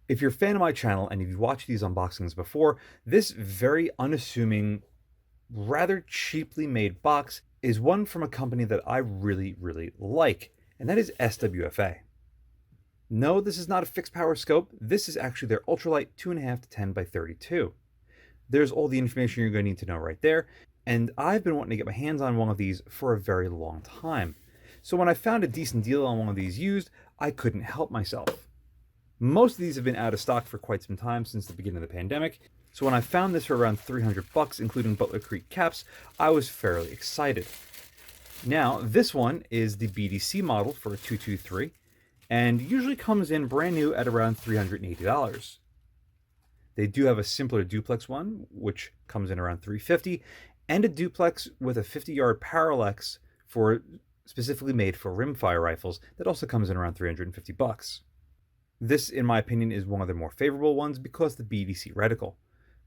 If you're a fan of my channel and you've watched these unboxings before, this very unassuming, rather cheaply made box is one from a company that I really, really like, and that is SWFA. No, this is not a fixed power scope. This is actually their Ultralight 2.5 to 10 by 32. There's all the information you're going to need to know right there, and I've been wanting to get my hands on one of these for a very long time. So when I found a decent deal on one of these used, I couldn't help myself. Most of these have been out of stock for quite some time since the beginning of the pandemic, so when I found this for around $300, including Butler Creek caps, I was fairly excited. Now, this one is the BDC model for a 223, and usually comes in brand new at around $380. They do have a simpler duplex one, which comes in around $350, and a duplex with a 50-yard parallax for specifically made for rimfire rifles that also comes in around $350. This, in my opinion, is one of the more favorable ones because the BDC reticle.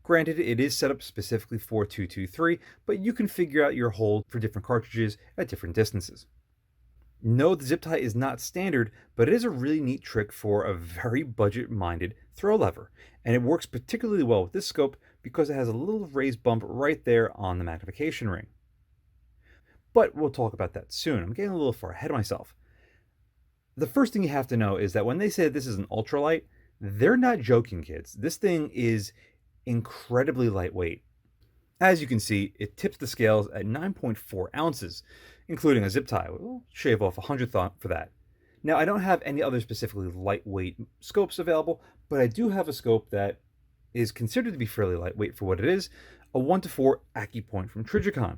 Granted, it is set up specifically for 223, but you can figure out your hold for different cartridges at different distances. No, the zip tie is not standard, but it is a really neat trick for a very budget-minded throw lever, and it works particularly well with this scope because it has a little raised bump right there on the magnification ring. But we'll talk about that soon. I'm getting a little far ahead of myself. The first thing you have to know is that when they say this is an ultralight, they're not joking, kids. This thing is incredibly lightweight. As you can see, it tips the scales at 9.4 ounces, including a zip tie. We'll shave off 100th for that. Now, I don't have any other specifically lightweight scopes available, but I do have a scope that is considered to be fairly lightweight for what it is, a 1-4 AccuPoint from Trijicon.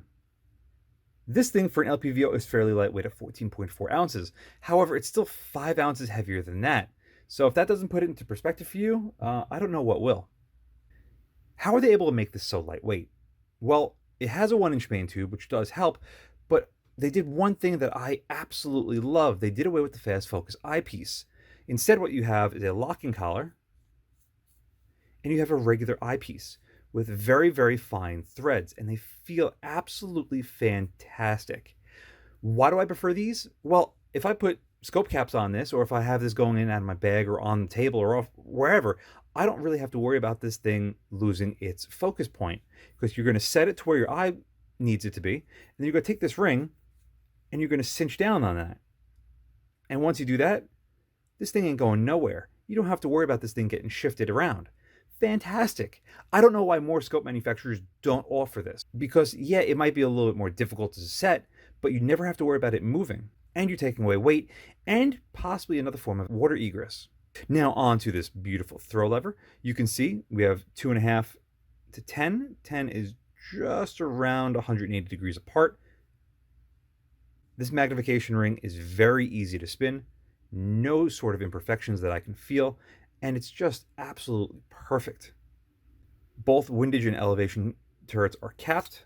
This thing for an LPVO is fairly lightweight at 14.4 ounces. However, it's still 5 ounces heavier than that. So if that doesn't put it into perspective for you, I don't know what will. How are they able to make this so lightweight? Well, it has a 1-inch main tube, which does help, but they did one thing that I absolutely love. They did away with the fast focus eyepiece. Instead, what you have is a locking collar, and you have a regular eyepiece with very, very fine threads, and they feel absolutely fantastic. Why do I prefer these? Well, if I put scope caps on this, or if I have this going in and out of my bag or on the table or off wherever, I don't really have to worry about this thing losing its focus point, because you're going to set it to where your eye needs it to be, and then you're going to take this ring and you're going to cinch down on that. And once you do that, this thing ain't going nowhere. You don't have to worry about this thing getting shifted around. Fantastic. I don't know why more scope manufacturers don't offer this, because yeah, it might be a little bit more difficult to set, but you never have to worry about it moving, and you're taking away weight and possibly another form of water egress. Now on to this beautiful throw lever. You can see we have 2.5 to 10. 10 is just around 180 degrees apart. This magnification ring is very easy to spin, no sort of imperfections that I can feel, and it's just absolutely perfect. Both windage and elevation turrets are capped,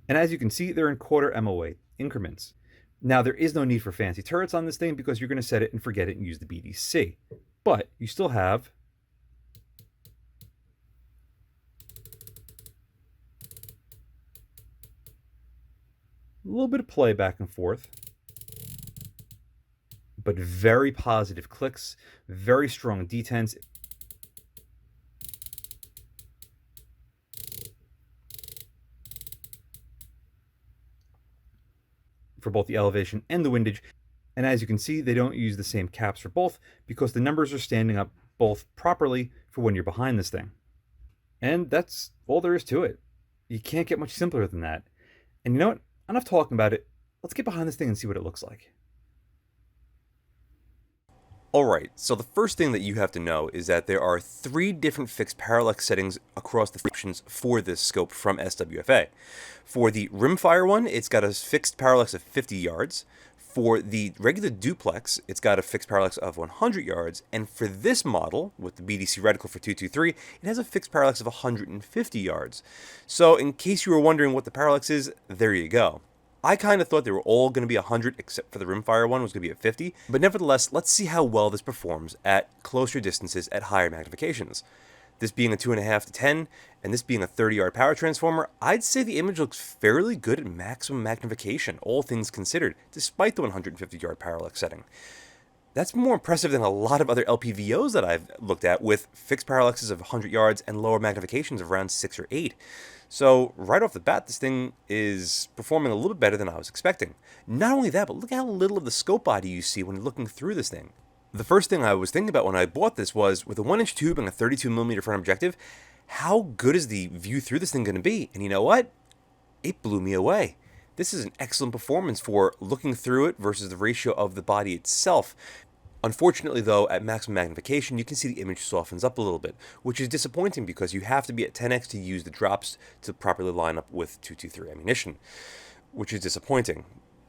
and as you can see, they're in quarter MOA increments. Now, there is no need for fancy turrets on this thing because you're going to set it and forget it and use the BDC, but you still have a little bit of play back and forth, but very positive clicks, very strong detents. For both the elevation and the windage. And as you can see, they don't use the same caps for both because the numbers are standing up both properly for when you're behind this thing. And that's all there is to it. You can't get much simpler than that. And you know what? Enough talking about it. Let's get behind this thing and see what it looks like. Alright, so the first thing that you have to know is that there are 3 different fixed parallax settings across the options for this scope from SWFA. For the rimfire one, it's got a fixed parallax of 50 yards. For the regular duplex, it's got a fixed parallax of 100 yards. And for this model, with the BDC reticle for 223, it has a fixed parallax of 150 yards. So in case you were wondering what the parallax is, there you go. I kind of thought they were all going to be 100, except for the rimfire one was going to be at 50, but nevertheless, let's see how well this performs at closer distances at higher magnifications. This being a 2.5 to 10, and this being a 30-yard power transformer, I'd say the image looks fairly good at maximum magnification, all things considered, despite the 150-yard parallax setting. That's more impressive than a lot of other LPVOs that I've looked at with fixed parallaxes of 100 yards and lower magnifications of around 6 or 8. So right off the bat, this thing is performing a little bit better than I was expecting. Not only that, but look how little of the scope body you see when you're looking through this thing. The first thing I was thinking about when I bought this was, with a 1-inch tube and a 32mm front objective, how good is the view through this thing going to be? And you know what? It blew me away. This is an excellent performance for looking through it versus the ratio of the body itself. Unfortunately, though, at maximum magnification, you can see the image softens up a little bit, which is disappointing because you have to be at 10x to use the drops to properly line up with 223 ammunition, which is disappointing.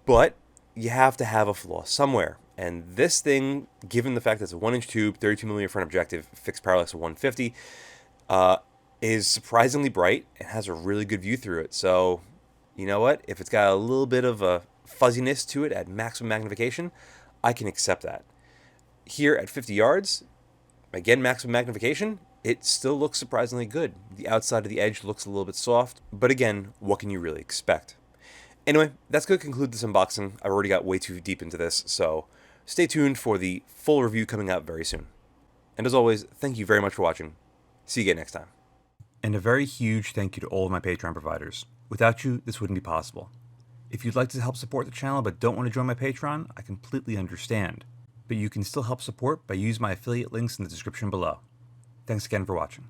But you have to have a flaw somewhere. And this thing, given the fact that it's a 1-inch tube, 32mm front objective, fixed parallax of 150, is surprisingly bright and has a really good view through it. So, you know what? If it's got a little bit of a fuzziness to it at maximum magnification, I can accept that. Here at 50 yards, again, maximum magnification, it still looks surprisingly good. The outside of the edge looks a little bit soft, but again, what can you really expect? Anyway, that's going to conclude this unboxing. I've already got way too deep into this, so stay tuned for the full review coming out very soon. And as always, thank you very much for watching. See you again next time. And a very huge thank you to all of my Patreon providers. Without you, this wouldn't be possible. If you'd like to help support the channel but don't want to join my Patreon, I completely understand. But you can still help support by using my affiliate links in the description below. Thanks again for watching.